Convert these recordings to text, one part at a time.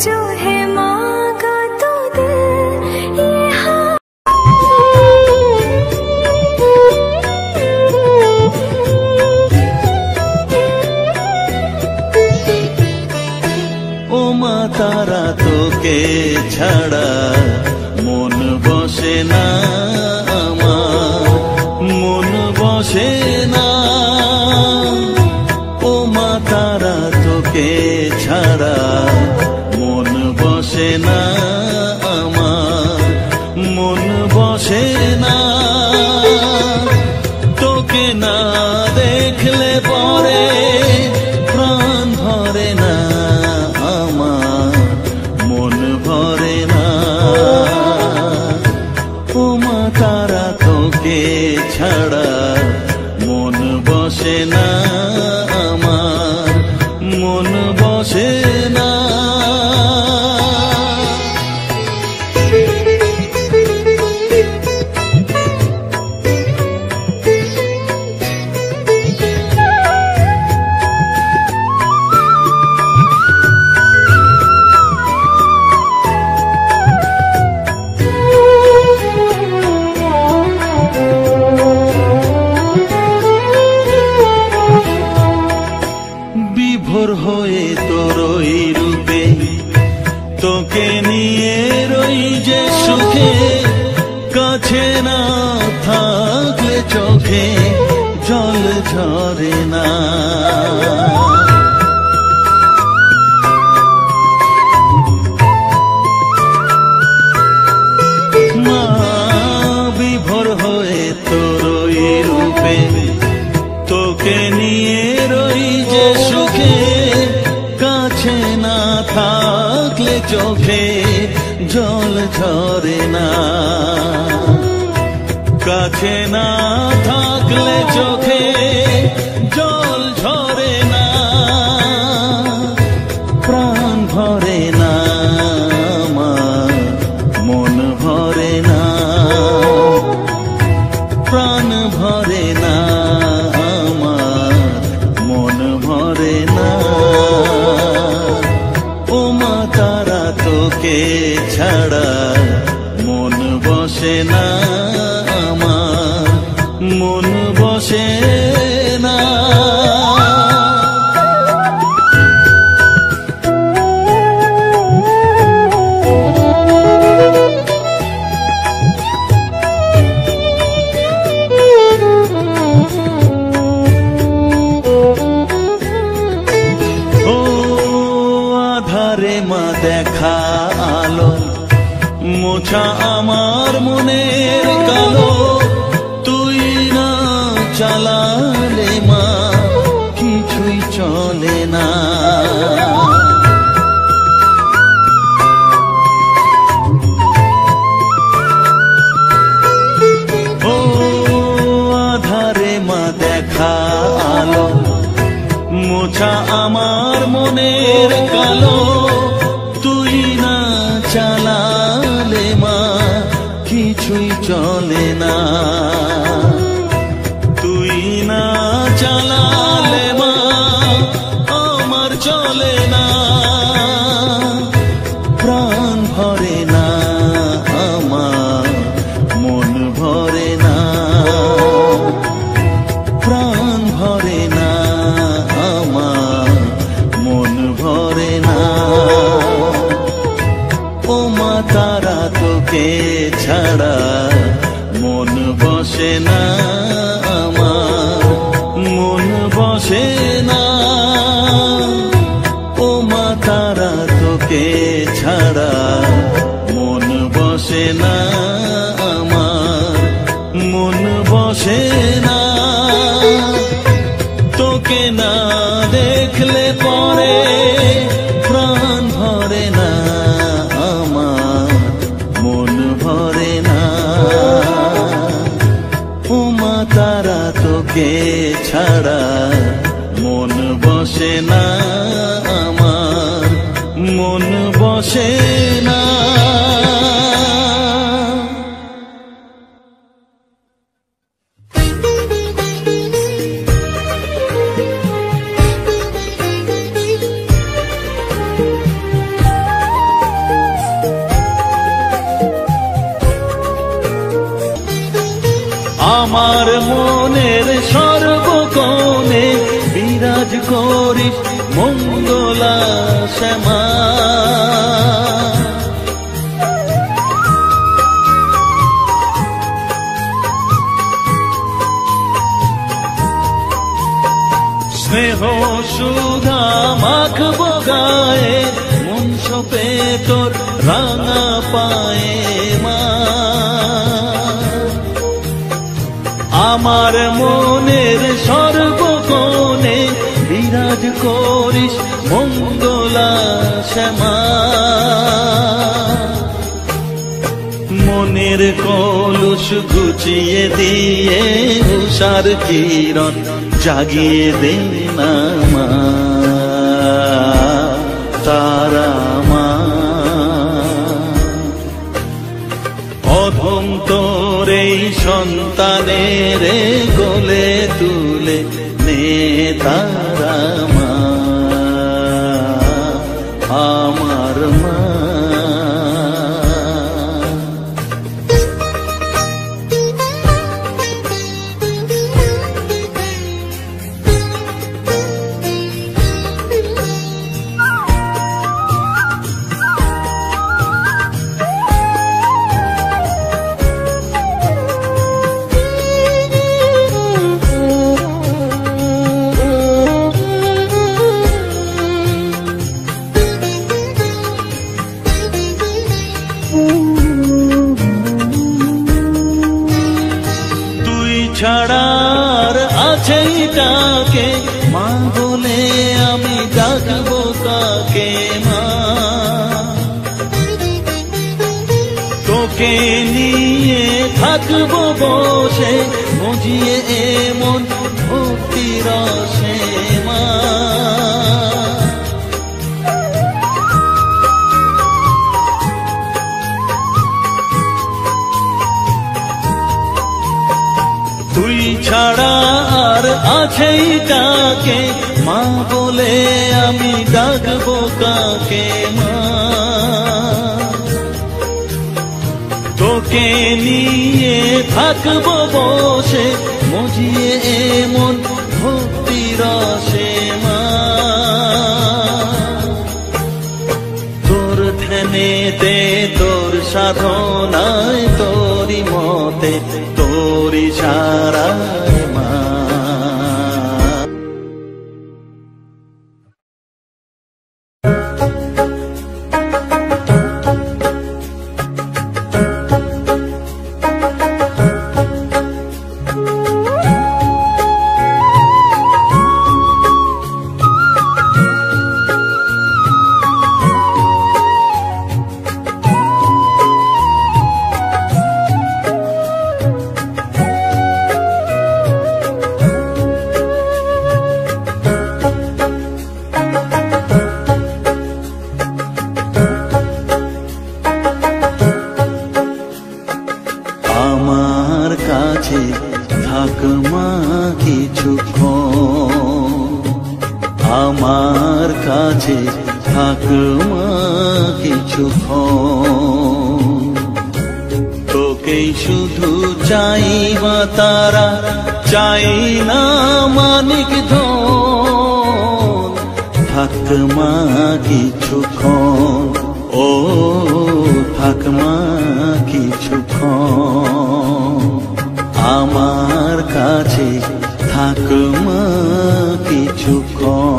जो है मांगा तो दिल ये ও মা তারা তোকে ছাড়া মন বসে না আমার, মন বসে না। ও মা তারা তোকে ছাড়া মন বসে না আমার, মন বসে না। তোকে না দেখলে পরে প্রাণ ভরে না আমার, মন ভরে না। ও মা তারা তোকে ছাড়া মন বসে না আমার, মন বসে না। বিভোর হয়ে তোর ওই রূপে তোকে নিয়ে রই যে সুখে, কাছে না থাকলে চোখে জল ঝরে না। মা বিভোর হয়ে তোর ওই রূপে তোকে নিয়ে রই যে সুখে, কাছে না থাকলে চোখে জল ঝরে না। কাছে না থাকলে চোখে জল ঝরে না, প্রাণ ভরে না আমার, মন ভরে না, প্রাণ ভরে না আমার, মন ভরে না। ও মা তারা তোকে ছাড়া মন বসে না আমার, মন বসে না। আধারে মা দেখা আলো মোছা আমার মনের কালো, তুই না চালালে মা কিছুই চলে না। ও আধারে মা দেখা আলো মোছা আমার মনের কালো, তুই না চালালে মা কিছুই চলে না। তুই না চালালে মা আমার চলে না, প্রাণ ভরে না আমার, মন ভরে না, প্রাণ ভরে না আমার, মন ভরে না। ও মা তারা তোকে ছাড়া মন বসে না আমার, মন বসে না। ও মা তারা তোকে ছাড়া মন বসে না আমার, মন বসে না। তোকে না দেখলে পরে প্রাণ ভরে না আমার, মন ভরে না। ও মা তারা তোকে ছাড়া মন বসে না আমার, মন বসে না। আমার মনের সর্বকোণে বিরাজ করিস মঙ্গলা শ্যামা। স্নেহ সুধা মাখব গায়ে, মন সপে তোর রাঙা পায়ে মা। আমার মনের সর্বকোণে বিরাজ করিস মঙ্গলা শ্যামা। মনের কলুষ ঘুচিয়ে দিয়ে উষার কিরণ জাগিয়ে দে না মা তারা মা। অধম তোর এই সন্তানের কোলে তুলে নে তারা মা আমার মা। ছাড়ার আছেই তাকে মা বলে আমি ডাকবো কাকে মা। তোকে নিয়ে থাকবো বসে মজিয়ে এমন ভক্তি রসে মা। তুই ছাড়া আর আছেই তাকে মা বলে আমি ডাকবো কাকে মা। তোকে নিয়ে থাকবো বসে মজিয়ে এমন ভক্তি রসে মা। তোর ধ্যানেতে তোর সাধনায় তোরি মতে তোরি সারায় মা। থাক মা কিছুক্ষণ, আমার কাছে থাক মা কিছুক্ষণ। তোকেই শুধু চাই মা তারা, চাই না মানিক ধন। থাক মা কিছুক্ষণ, ও থাক মা কিছুক্ষণ, আমার কাছে থাক মা কিছুক্ষণ।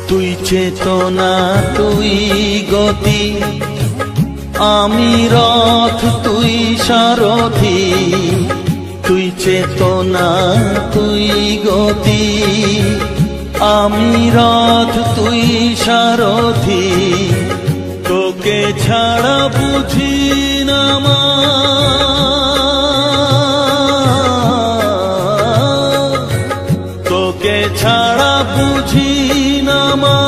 তুই চেতনা তুই গতি, আমি রথ তুই সারথি। তুই চেতনা তুই গতি, আমি রথ তুই সারথি, তোকে ছাড়া বুঝি না মা, তোকে ছাড়া বুঝি না মা,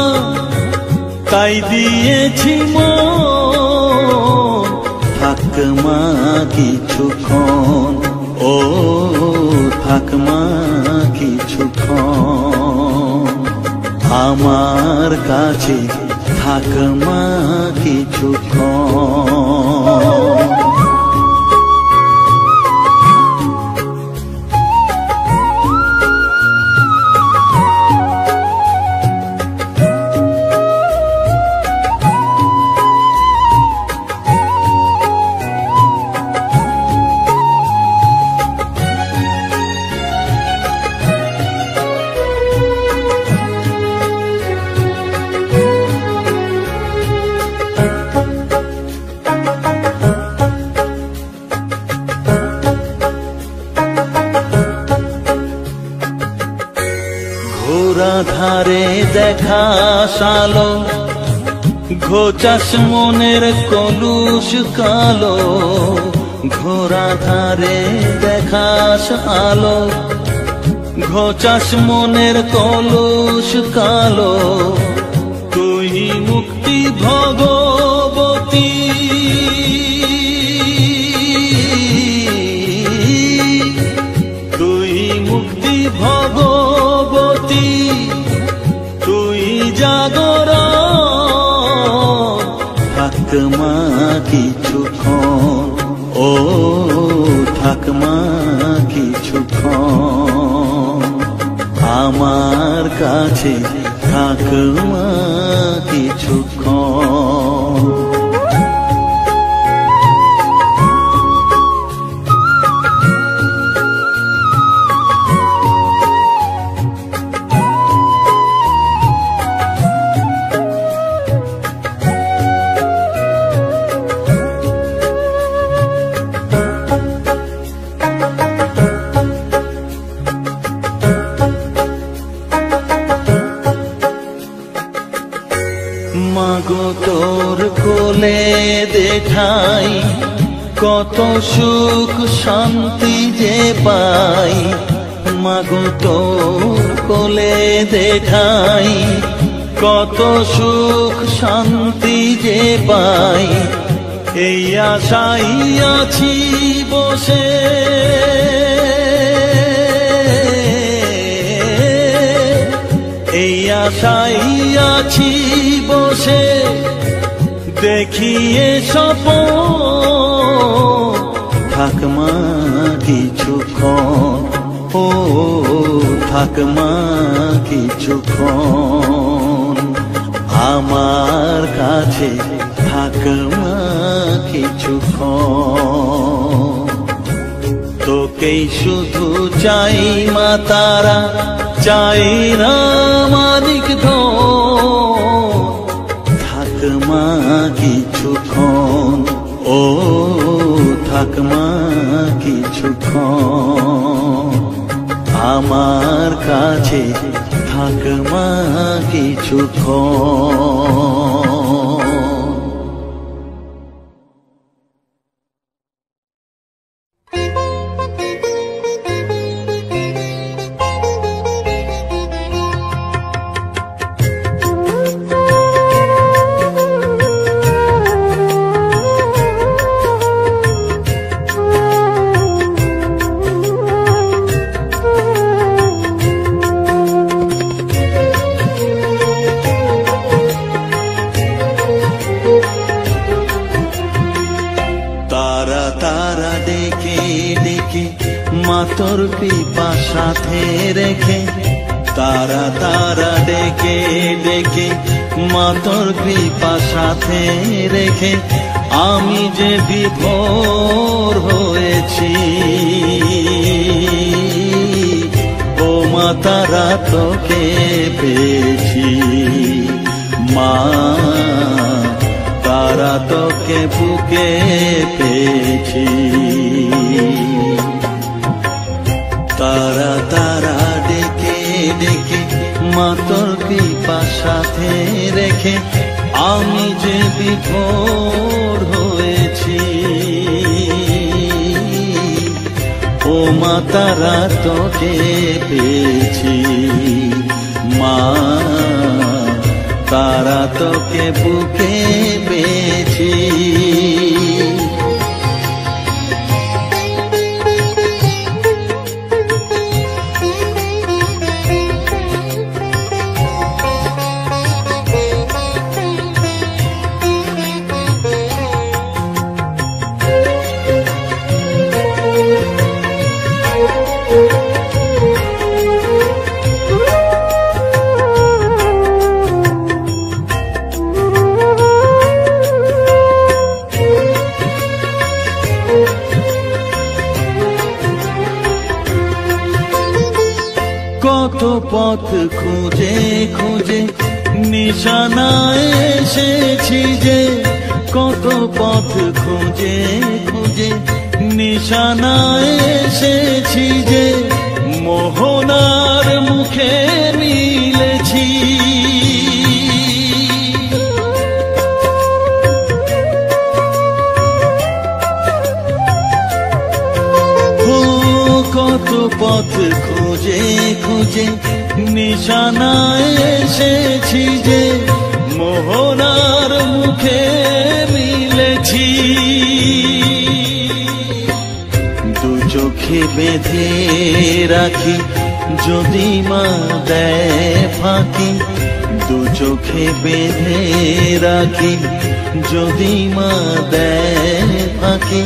তাই দিয়েছি মন, থাক মা কিছুক্ষণ, ও থাক মা কিছুক্ষণ, আমার কাছে থাক মা কিছুক্ষণ। ধারে দেখা সালো, ঘোচাস মনের কলুষ কালো, ঘোরা ধারে দেখাস আলো, ঘোচাস মনের কলুষ কালো, তুই মুক্তি ভগবতী, তুই মুক্তি ভগবতী, তুই জাগর, থাক মা কিছুক্ষণ, ও থাক মা কিছুক্ষণ, আমার কাছে থাক মা কিছুক্ষণ। মাগো তোর কোলে দেখাই, কত সুখ শান্তি যে পাই, মাগো তোর কোলে দেখাই, কত সুখ শান্তি যে পাই, এই আশাই আছি বসে, এই আশাই আছি বসে, দেখিয়ে স্বপন, থাক মা কিছুক্ষণ, ও থাক মা কিছুক্ষণ, আমার কাছে থাক মা কিছুক্ষণ, তোকেই শুধু চাই মা তারা, চাই না মানিক ধন, থাক মা কিছুক্ষণ, ও থাক মা কিছুক্ষণ, আমার কাছে থাক মা কিছুক্ষণ। তোর কৃপা সাথে রেখে, তারা তারা ডেকে ডেকে, মা তোর কৃপা সাথে রেখে, আমি যে বিভোর হয়েছি, ও মা তারা তোকে পেয়েছি, মা তারা তোকে বুকে পেয়েছি, তারা তারা ডেকে ডেকে মা তোর কৃপা সাথে রেখে আমি যে বিভোর হয়েছি। ও মা তারা তোকে পেয়েছি, মা তারা তোকে বুকে পেয়েছি। কত পথ খুঁজে খুঁজে নিশানায় এসেছি যে, কত পথ খুঁজে খুঁজে নিশানায় এসেছি যে, মোহনার মুখে মিলেছি। কত পথ খুঁজে খুঁজে নিশানায় এসেছি যে, মোহনার মুখে মিলেছি। দু চোখে বেঁধে রাখি যদি মা দেয় ফাঁকি, দু চোখে বেঁধে রাখি যদি মা দেয় ফাঁকি,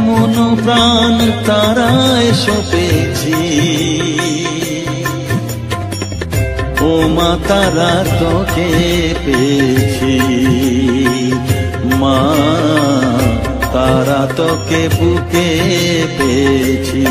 মন প্রাণ তারায় সপেছি। ও মা তারা তোকে পেয়েছি, মা তারা তোকে বুকে পেয়েছি।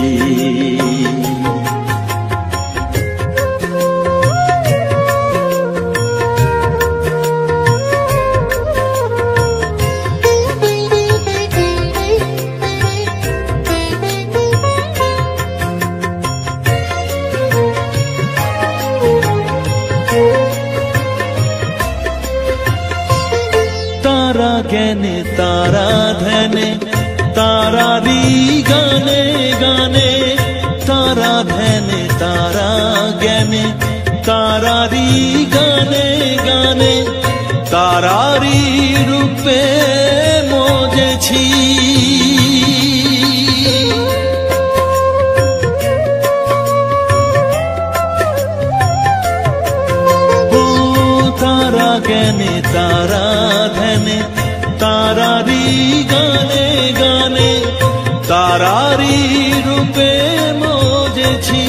তারা জ্ঞানে তারা ধ্যানে তারারি গানে গানে, তারা ধ্যানে তারা জ্ঞানে তারারি গানে গানে, তারারি রূপে মজেছি। ও তারা জ্ঞানে তারা ধ্যানে তারারি গানে গানে, তারারি রূপে মজেছি।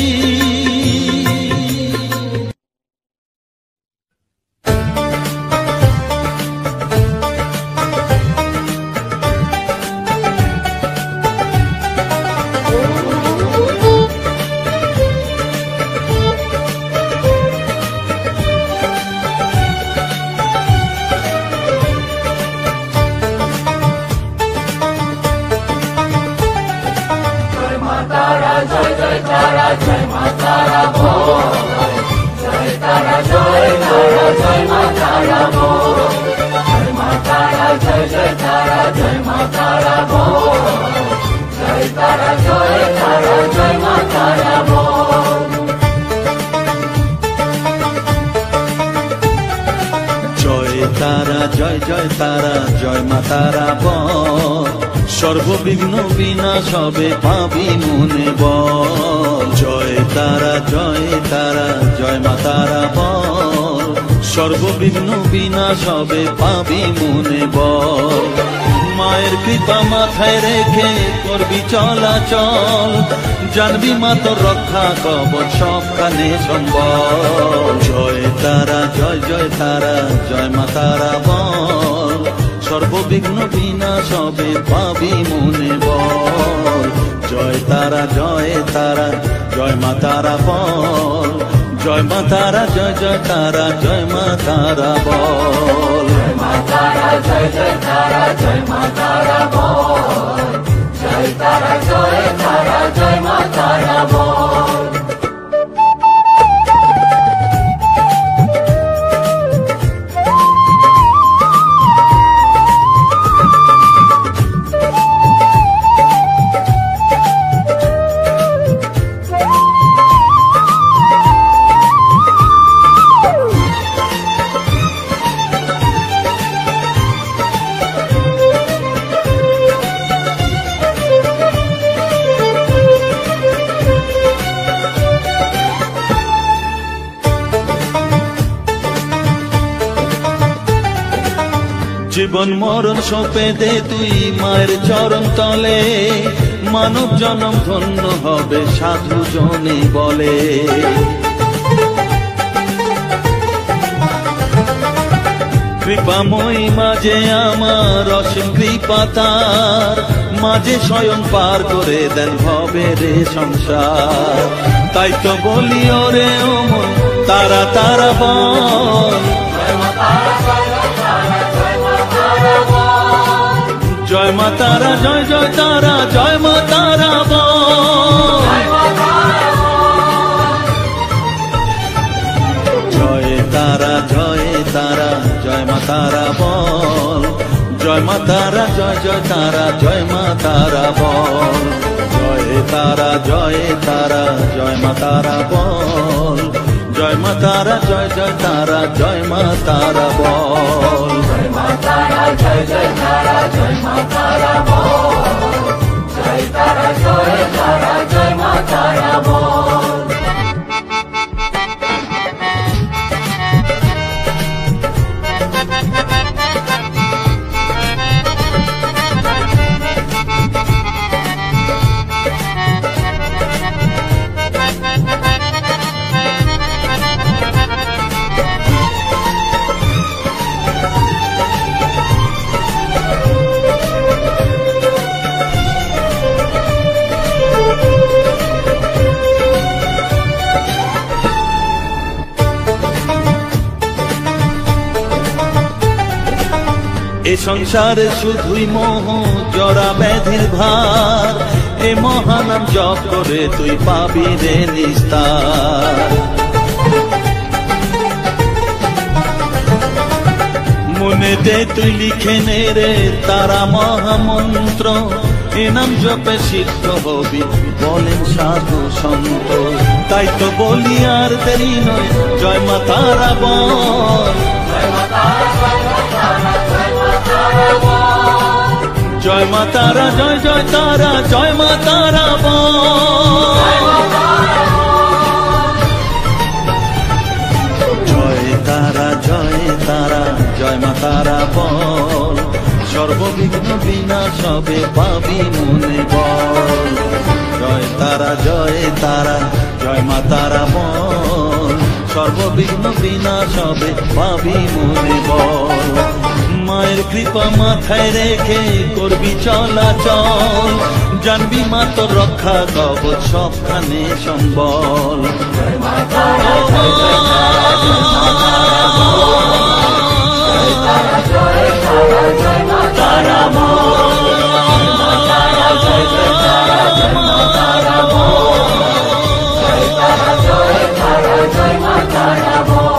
তারা জয় জয় তারা জয় মা তারা বল, সর্ববিঘ্ন বিনাশ হবে পাবি মনে বল। জয় তারা জয় তারা জয় মা তারা বল, সর্ববিঘ্ন বিনাশ হবে পাবি মনে বল। মায়ের কৃপা মাথায় রেখে করবি চলাচল, জানবি মা তোর রক্ষা কবচ সব কানে সম্বল। জয় তারা জয় জয় তারা জয় মা তারা বল, সর্ববিঘ্ন বিনাশ হবে পাবি মনে বল। জয় তারা জয় তারা জয় মা তারা বল, জয় মা তারা জয় জয় তারা জয় মা তারা বল। জয় মা তারা জয় জয় তারা জয় মা তারা বল, জয় তারা জয় তারা জয় মা তারা বল। জীবন মরণ সঁপে দে তুই মায়ের চরণ তলে, মানব জনম ধন্য হবে সাধু জনে বলে। কৃপাময়ী মাঝে আমার অসীম কৃপা তার, মাঝে স্বয়ং পার করে দেন ভবের সংসার। তাই তো বলি ওরে ও মন তারা তারা বল, জয় মা তারা জয় জয় তারা জয় মা তারা বল, জয় তারা জয় তারা জয় মা তারা বল, জয় মা তারা জয় জয় তারা জয় মা তারা বল, জয় তারা জয় তারা জয় মা তারা বল, জয় মা তারা জয় জয় তারা জয় মা তারা বল, জয় মা তারা জয় জয় তারা জয় মা তারা বল, জয় তারা জয় তারা জয় মা তারা বল। এ সংসারে শুধুই মোহ জরা ব্যাধির ভার, এ মহানাম জপ করে তুই পাবি রে নিস্তার। মনে দে তুই লিখে নে রে তারা মহামন্ত্র, এ নাম জপে সিদ্ধ হবি বলেন সাধু সন্ত। তাই তো বলি আর দেরি নয় জয় মা তারা বল, জয় মা তারা জয় জয় তারা জয় মা তারা বল, জয় তারা জয় তারা জয় মা তারা বল, সর্ববিঘ্ন বিনাশ হবে পাবি মনে বল, জয় তারা জয় তারা জয় মা তারা বল, সর্ববিঘ্ন বিনাশ হবে পাবি মনে বল। মায়ের কৃপা মাথায় রেখে করবি চলাচল, জানবি মা তোর রক্ষা কবচ সবখানে সম্বল, জয় মা তারা জয় জয় তারা জয় মা তারা বল, জয় তারা জয় তারা জয় মা তারা বল, জয় মা তারা জয় জয় তারা জয় মা তারা বল, জয় তারা জয় তারা জয় মা তারা বল।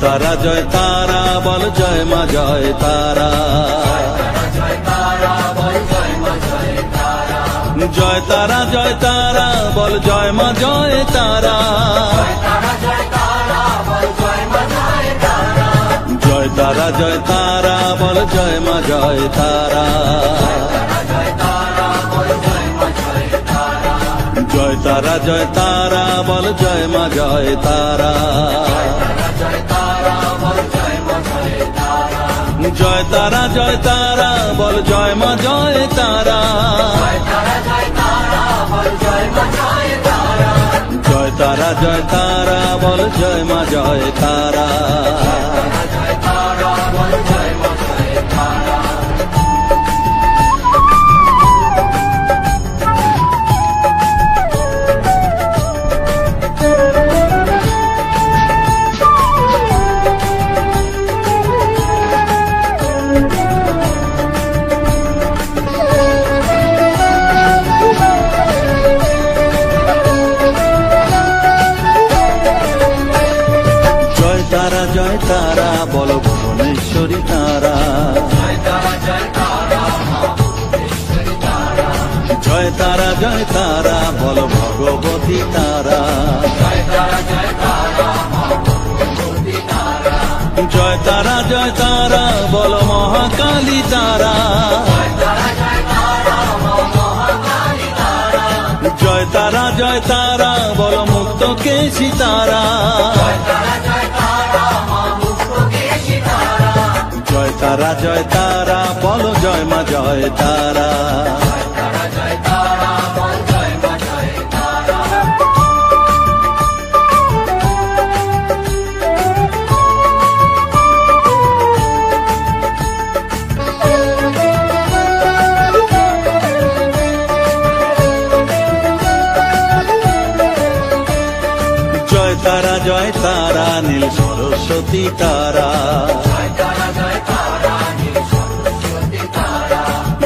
তারা জয় তারা বল জয় মা জয় তারা, জয় তারা বল জয় মা জয় তারা, জয় তারা জয় তারা বল জয় মা জয় তারা, জয় তারা জয় তারা বল জয় মা জয় তারা, জয় তারা জয় তারা বল জয় মা জয় তারা, জয় তারা জয় তারা বল জয় মা জয় তারা, জয় তারা জয় তারা বল জয় মা জয় তারা। বলো ভুবনেশ্বরী তারা। জয় তারা বলো ভগবতী তারা। জয় তারা বলো মহাকালী তারা। জয় তারা বলো মুক্ত কেশী তারা। জয় তারা বলো জয় মা জয় তারা। জয় তারা নীল সরস্বতী তারা।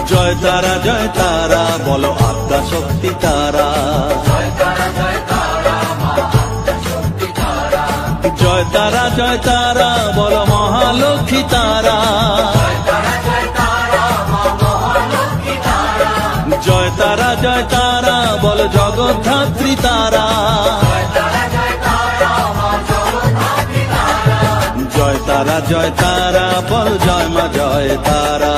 জয় তারা বলো আদ্যা শক্তি তারা। জয় তারা বলো মহালক্ষ্মী তারা। জয় তারা বলো জগদ্ধাত্রী তারা। জয় তারা বল জয় মা জয় তারা।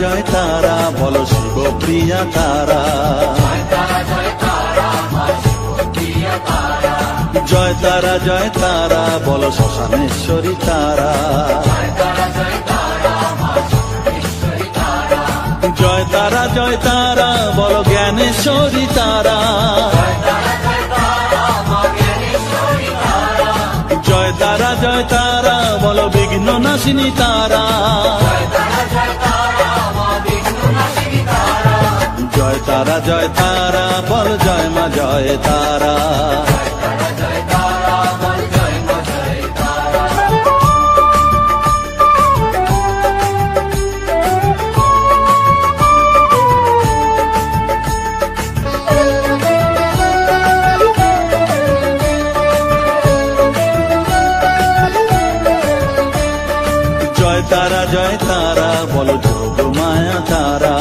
জয় তারা বলো শিবপ্রিয়া তারা। জয় তারা বলো শ্মশানেশ্বরী তারা। জয় তারা বলো জ্ঞানেশ্বরী তারা। জয় তারা বলো বিঘ্ন নাশিনী তারা। জয় তারা বল জয় মা জয় তারা। জয় তারা বলো যোগ মায়া তারা।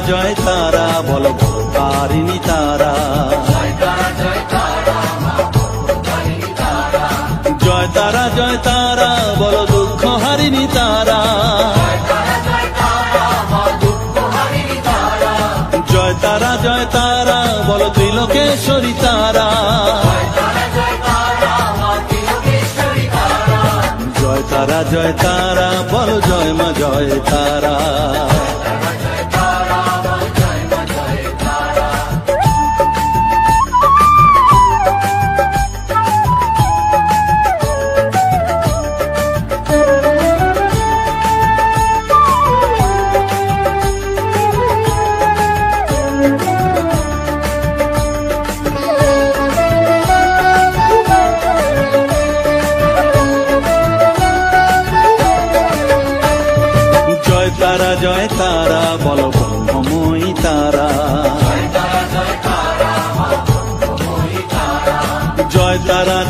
জয় তারা বলো তারিণী তারা। জয় তারা বলো দুঃখ হারিণী তারা। জয় তারা বলো ত্রিলোকেশ্বরী তারা। জয় তারা বলো জয় মা জয় তারা। জয় তারা বলো ব্রহ্মময়ী তারা।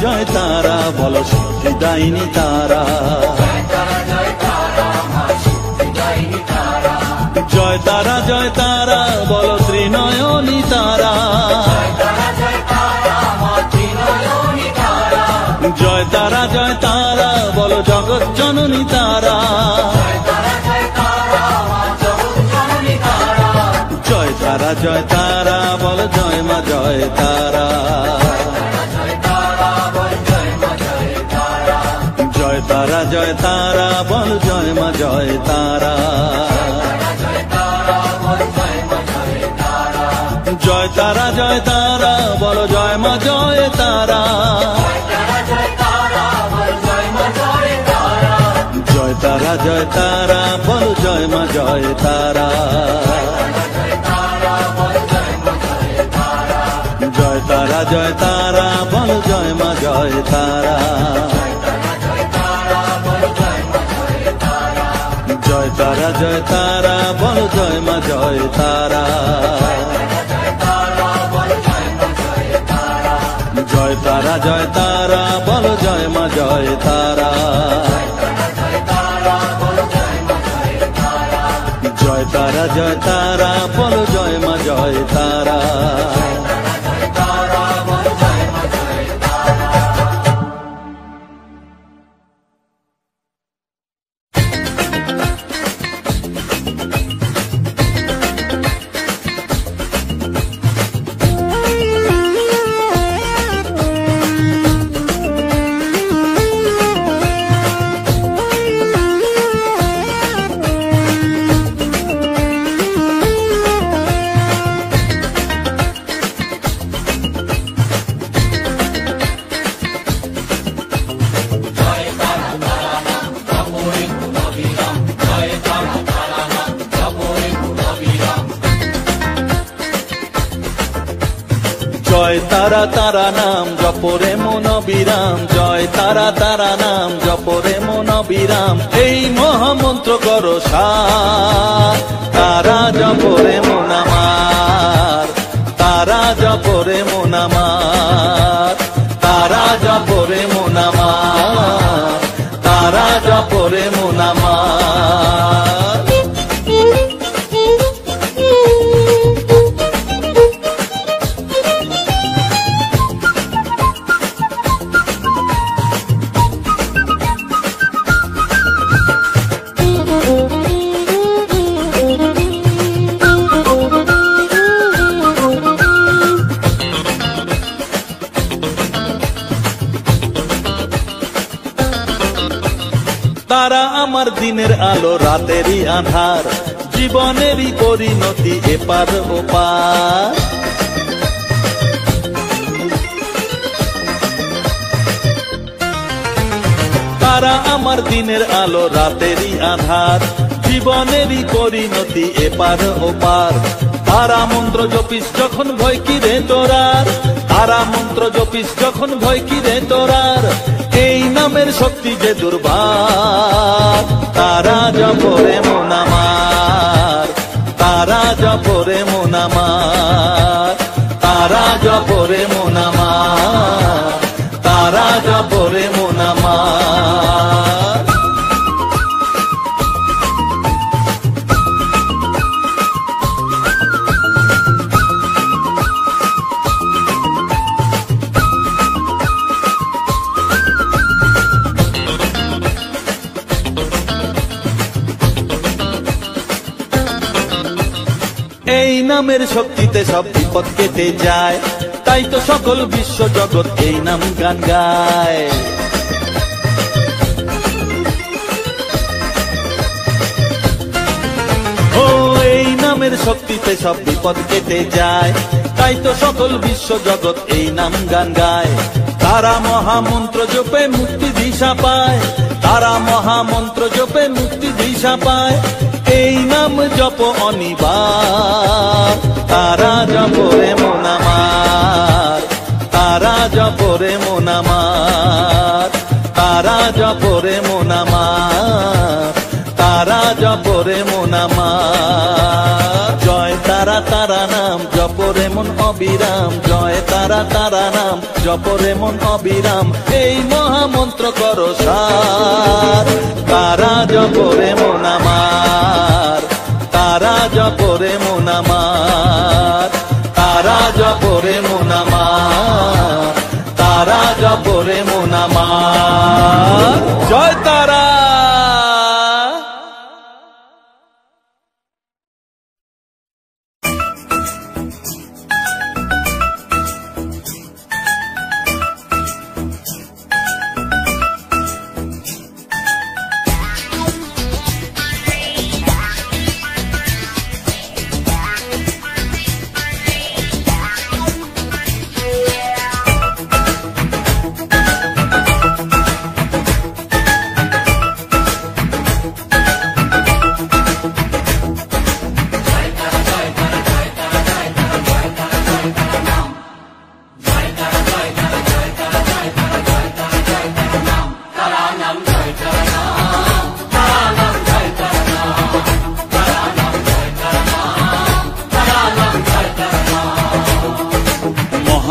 জয় তারা বলো সিদ্ধিদায়িনী তারা। জয় তারা বলো ত্রিনয়নী তারা। জয় তারা বলো জগৎ জননী তারা। জয় তারা বলো জয় মা জয় তারা। জয় তারা বলো জয় মা জয় তারা। জয় জয় তারা বলো জয় মা জয় তারা, জয় তারা বলো জয় মা জয় তারা, জয় তারা বলো জয় মা জয় তারা, জয় তারা বলো জয় মা জয় তারা, জয় তারা বলো জয় মা জয় তারা, জয় তারা বলো জয় মা জয় তারা। জয় তারা নাম জপরে মন বিরাম, জয় তারা নাম জপরে মন বিরাম, এই মহামন্ত্র করো সার, তারা জপরে মন আমার, তারা জপরে মন আমার, তারা জপরে মন আমার, তারা জপরে মন আমার। তারা আমার দিনের আলো রাতেরই আধার, জীবনেরই পরিণতি এপার ওপার, তারা আমার দিনের আলো রাতেরই আধার, জীবনেরই পরিণতি এপার ওপার, তারা মন্ত্র জপিস যখন ভয় কি রে তোরার, তারা মন্ত্র জপিস যখন ভয় কি রে তোরার, এই নামের শক্তি যে দুর্বার, তারা জপরে মন আমার, তারা জপরে মন আমার, তারা জপরে মন আমার, তারা জপরে মন আমার। এই নামের শক্তিতে সব বিপদ কেটে যায়, তাই তো সকল বিশ্ব জগৎ এই নাম গান গায়। ও এই নামের শক্তিতে সব বিপদ কেটে যায়, তাই তো সকল বিশ্ব জগৎ এই নাম গান গায়। তারা মহামন্ত্র জপে মুক্তি দিশা পায়, তারা মহামন্ত্র জপে মুক্তি দিশা পায়, এই নাম জপ অনিবার, তারা জপরে মন আমার, তারা জপরে মন আমার, তারা জপরে মন আমার, তারা জপরে মন আমার। জয় তারা নাম জপরে মন অবিরাম, জয় তারা নাম জপরে মন অবিরাম, এই মহামন্ত্র করো সার, তারা জপরে মন আমার, তারা জপরে মন আমার, তারা জপরে মন আমার, তারা জপরে মন আমার। জয় তারা।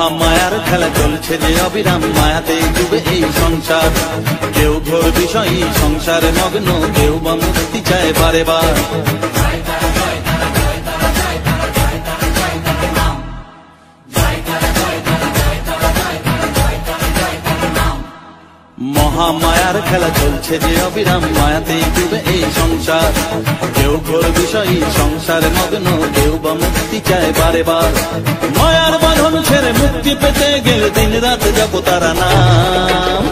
মহামায়ার খেলা চলছে যে অবিরাম, মায়াতে ডুবে এই সংসার। কেউ ঘোর বিষয়ী সংসারে মগ্ন, কেউ বা মুক্তি চায় বারে বার। মহামায়ার খেলা চলছে যে অবিরাম, মায়াতে ডুবে এই সংসার। কেউ ঘোর বিষয়ী সংসারে মগ্ন, কেউ বা মুক্তি চায় বারে বার। মায়ার বাঁধন ছেড়ে মুক্তি পেতে গেলে দিন রাত জপ তারা নাম।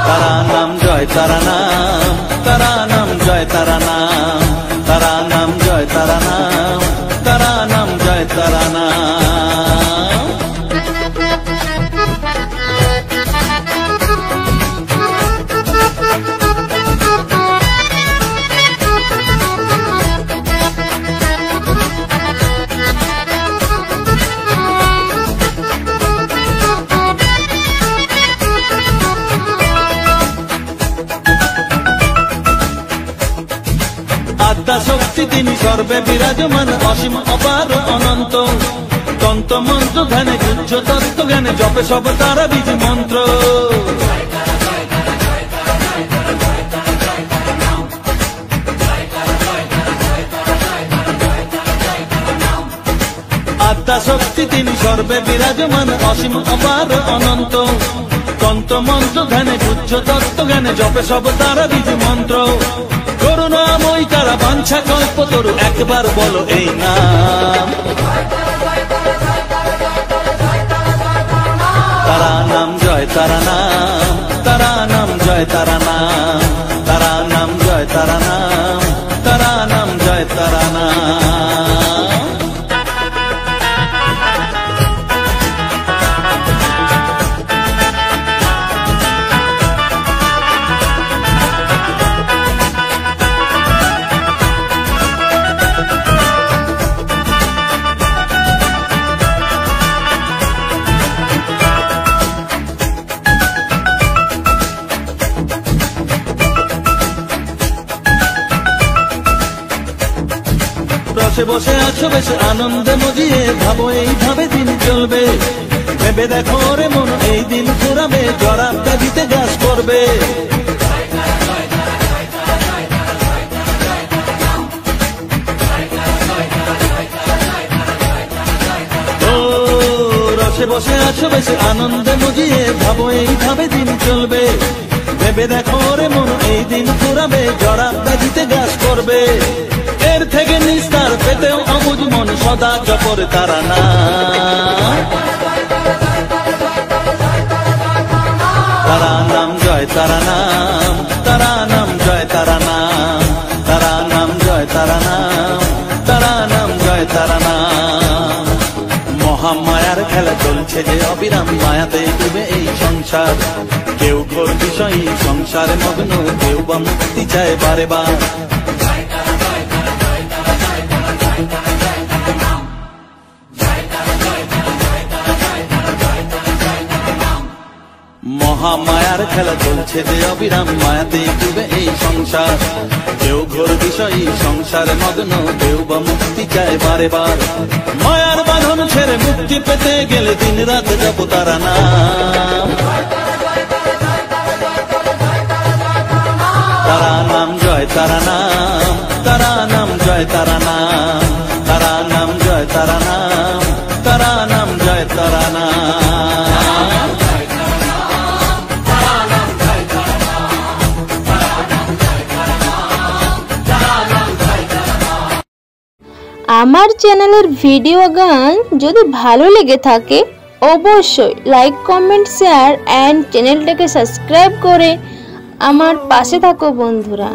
তারা নাম জয় তারা নাম, তারা নাম জয় তারা নাম, তারা নাম জয় তারা নাম, তারা নাম জয় তারা নাম। আদ্যা শক্তি তিনি সর্বে বিরাজমান, অসীম অপার অনন্ত। তন্ত্র মন্ত্র ধ্যানে গুহ্য তত্ত্ব জ্ঞানে জপে সব তারা বীজ মন্ত্র। আদ্যা শক্তি তিনি সর্বে বিরাজমান, অসীম অপার অনন্ত। তন্ত্র মন্ত্র ধ্যানে গুহ্য তত্ত্ব জ্ঞানে জপে সব তারা বীজ মন্ত্র। করুণাময়ী তারা বাঞ্ছা কল্পতরু, একবার বলো এই নাম। তারা নাম জয় তারা নাম, তারা নাম জয় তারা নাম, তারা নাম জয় তারা নাম, তারা নাম জয় তারা নাম। বসে বসে আছো বেশ আনন্দে মজিয়ে, ভাবো এইভাবে দিন চলবে। ভেবে দেখো রে মন এই দিন ঘুরাবে, জড়ার ব্যাধিতে গ্রাস করবে। ও রসে বসে আছো বেশ আনন্দে মজিয়ে, ভাবো এইভাবে দিন চলবে। ভেবে দেখো রে মন এই দিন ঘুরাবে, জড়ার ব্যাধিতে গ্রাস করবে। এর থেকে নিস্তার পেতেও অবুঝ মন সদা জপর তারা নাম। তারা নাম জয় তারা নাম, তারা নাম জয় তারা নাম, তারা নাম জয় তারা নাম, তারা নাম জয় তারা নাম। মহামায়ার খেলা চলছে যে অবিরাম, মায়াতে ডুবে এই সংসার। কেউ ঘোর বিষয়ী সংসারে মগ্ন, কেউ বা মুক্তি চায় বারে বার। মহামায়ার খেলা চলছে যে অবিরাম, মায়াতে ডুবে এই সংসার। কেউ ঘোর বিষয়ী সংসারে মগ্ন, কেউ বা মুক্তি চায় বারে বার। মায়ার বাঁধন ছেড়ে মুক্তি পেতে গেলে দিন রাত জপ তারা নাম। তারা নাম জয় তারা নাম, তারা নাম জয় তারা নাম, তারা নাম জয় তারা নাম, তারা নাম জয় তারা নাম। আমার চ্যানেলের ভিডিও গান যদি ভালো লেগে থাকে অবশ্যই লাইক কমেন্ট শেয়ার এন্ড চ্যানেলটাকে সাবস্ক্রাইব করে আমার পাশে থাকো বন্ধুরা।